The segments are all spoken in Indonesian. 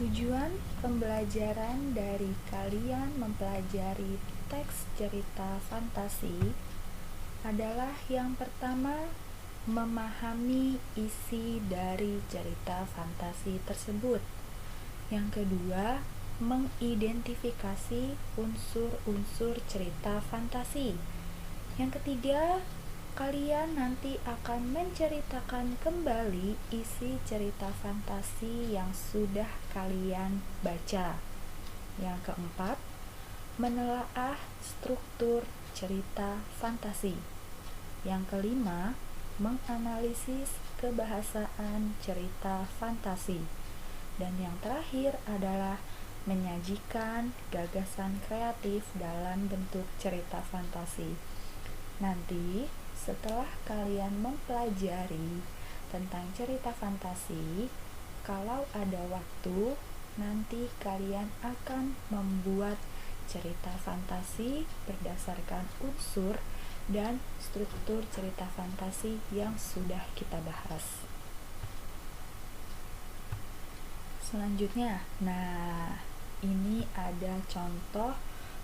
Tujuan pembelajaran dari kalian mempelajari teks cerita fantasi adalah yang pertama, memahami isi dari cerita fantasi tersebut. Yang kedua, mengidentifikasi unsur-unsur cerita fantasi. Yang ketiga, kalian nanti akan menceritakan kembali isi cerita fantasi yang sudah kalian baca. Yang keempat, menelaah struktur cerita fantasi. Yang kelima, menganalisis kebahasaan cerita fantasi. Dan yang terakhir adalah menyajikan gagasan kreatif dalam bentuk cerita fantasi. Nanti, setelah kalian mempelajari tentang cerita fantasi, kalau ada waktu, nanti kalian akan membuat cerita fantasi berdasarkan unsur dan struktur cerita fantasi yang sudah kita bahas. Selanjutnya, ini ada contoh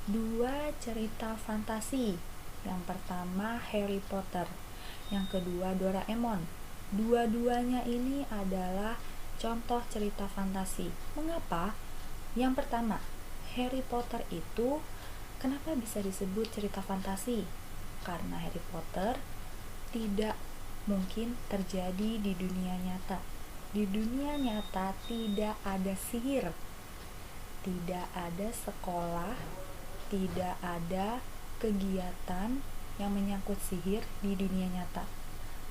2 cerita fantasi. Yang pertama Harry Potter, yang kedua Doraemon. Dua-duanya ini adalah contoh cerita fantasi. Mengapa? Yang pertama, Harry Potter itu kenapa bisa disebut cerita fantasi? Karena Harry Potter tidak mungkin terjadi di dunia nyata. Di dunia nyata tidak ada sihir, tidak ada sekolah, tidak ada kegiatan yang menyangkut sihir di dunia nyata.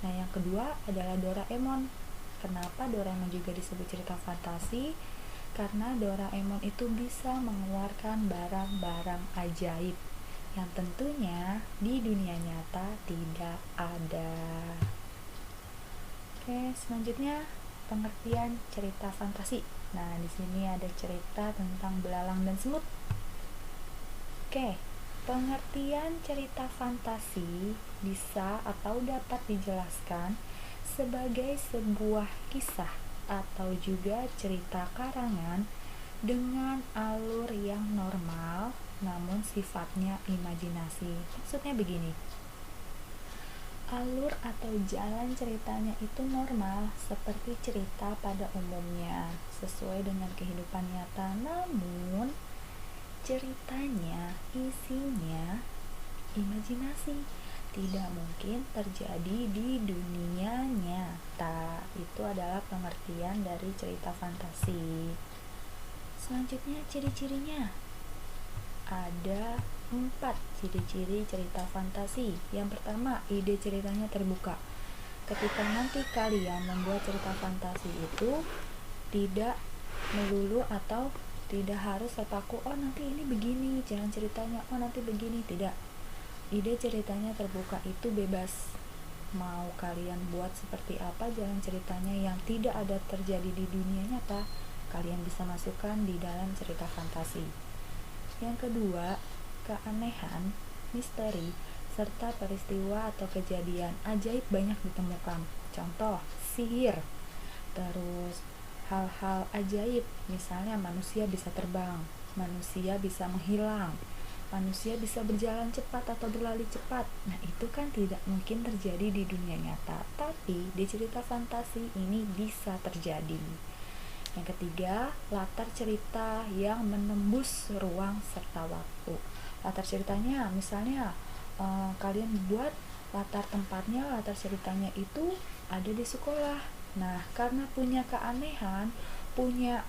Nah, yang kedua adalah Doraemon. Kenapa Doraemon juga disebut cerita fantasi? Karena Doraemon itu bisa mengeluarkan barang-barang ajaib yang tentunya di dunia nyata tidak ada. Oke, selanjutnya pengertian cerita fantasi. Nah, di sini ada cerita tentang belalang dan semut. Oke, pengertian cerita fantasi bisa atau dapat dijelaskan sebagai sebuah kisah atau juga cerita karangan dengan alur yang normal namun sifatnya imajinasi. Maksudnya begini, alur atau jalan ceritanya itu normal seperti cerita pada umumnya, sesuai dengan kehidupan nyata, namun ceritanya, isinya imajinasi, tidak mungkin terjadi di dunia nyata. Itu adalah pengertian dari cerita fantasi. Selanjutnya ciri-cirinya. Ada 4 ciri-ciri cerita fantasi. Yang pertama, ide ceritanya terbuka. Ketika nanti kalian membuat cerita fantasi itu tidak melulu atau tidak harus terpaku, oh nanti ini begini jalan ceritanya, oh nanti begini, tidak. Ide ceritanya terbuka, itu bebas. Mau kalian buat seperti apa jalan ceritanya yang tidak ada terjadi di dunia nyata, kalian bisa masukkan di dalam cerita fantasi. Yang kedua, keanehan, misteri, serta peristiwa atau kejadian ajaib banyak ditemukan. Contoh, sihir. Terus hal-hal ajaib, misalnya manusia bisa terbang, manusia bisa menghilang, manusia bisa berjalan cepat atau berlari cepat. Nah, itu kan tidak mungkin terjadi di dunia nyata, tapi di cerita fantasi ini bisa terjadi. Yang ketiga, latar cerita yang menembus ruang serta waktu. Latar ceritanya misalnya kalian buat latar tempatnya, latar ceritanya itu ada di sekolah. Nah, karena punya keanehan, punya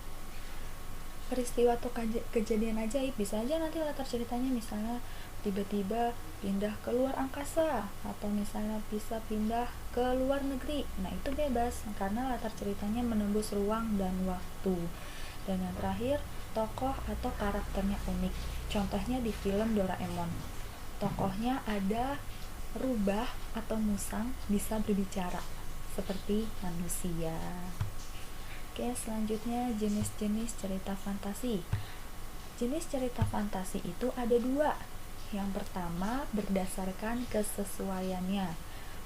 peristiwa atau kejadian ajaib, bisa aja nanti latar ceritanya misalnya tiba-tiba pindah ke luar angkasa, atau misalnya bisa pindah ke luar negeri. Nah, itu bebas karena latar ceritanya menembus ruang dan waktu. Dan yang terakhir, tokoh atau karakternya unik. Contohnya di film Doraemon, tokohnya ada rubah atau musang, bisa berbicara seperti manusia. Oke, selanjutnya jenis-jenis cerita fantasi. Jenis cerita fantasi itu ada 2. Yang pertama, berdasarkan kesesuaiannya.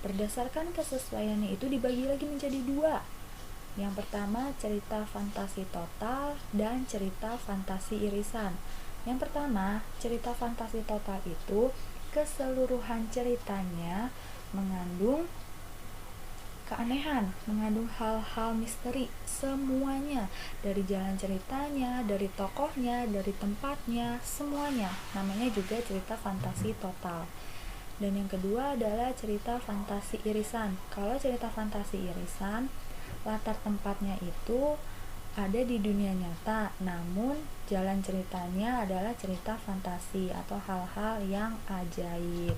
Berdasarkan kesesuaiannya itu dibagi lagi menjadi 2. Yang pertama, cerita fantasi total dan cerita fantasi irisan. Yang pertama, cerita fantasi total itu keseluruhan ceritanya mengandung keanehan, mengandung hal-hal misteri, semuanya, dari jalan ceritanya, dari tokohnya, dari tempatnya, semuanya. Namanya juga cerita fantasi total. Dan yang kedua adalah cerita fantasi irisan. Kalau cerita fantasi irisan, latar tempatnya itu ada di dunia nyata, namun jalan ceritanya adalah cerita fantasi atau hal-hal yang ajaib.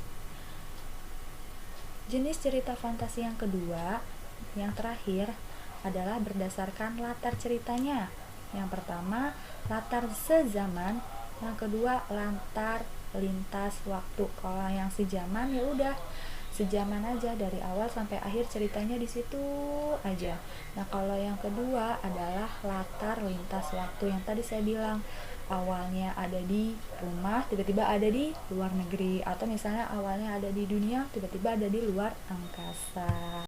Jenis cerita fantasi yang kedua, yang terakhir, adalah berdasarkan latar ceritanya. Yang pertama, latar sezaman, yang kedua, latar lintas waktu. Kalau yang sejaman ya udah sejaman aja dari awal sampai akhir ceritanya di situ aja. Nah, kalau yang kedua adalah latar lintas waktu yang tadi saya bilang, awalnya ada di rumah, tiba-tiba ada di luar negeri, atau misalnya awalnya ada di dunia, tiba-tiba ada di luar angkasa.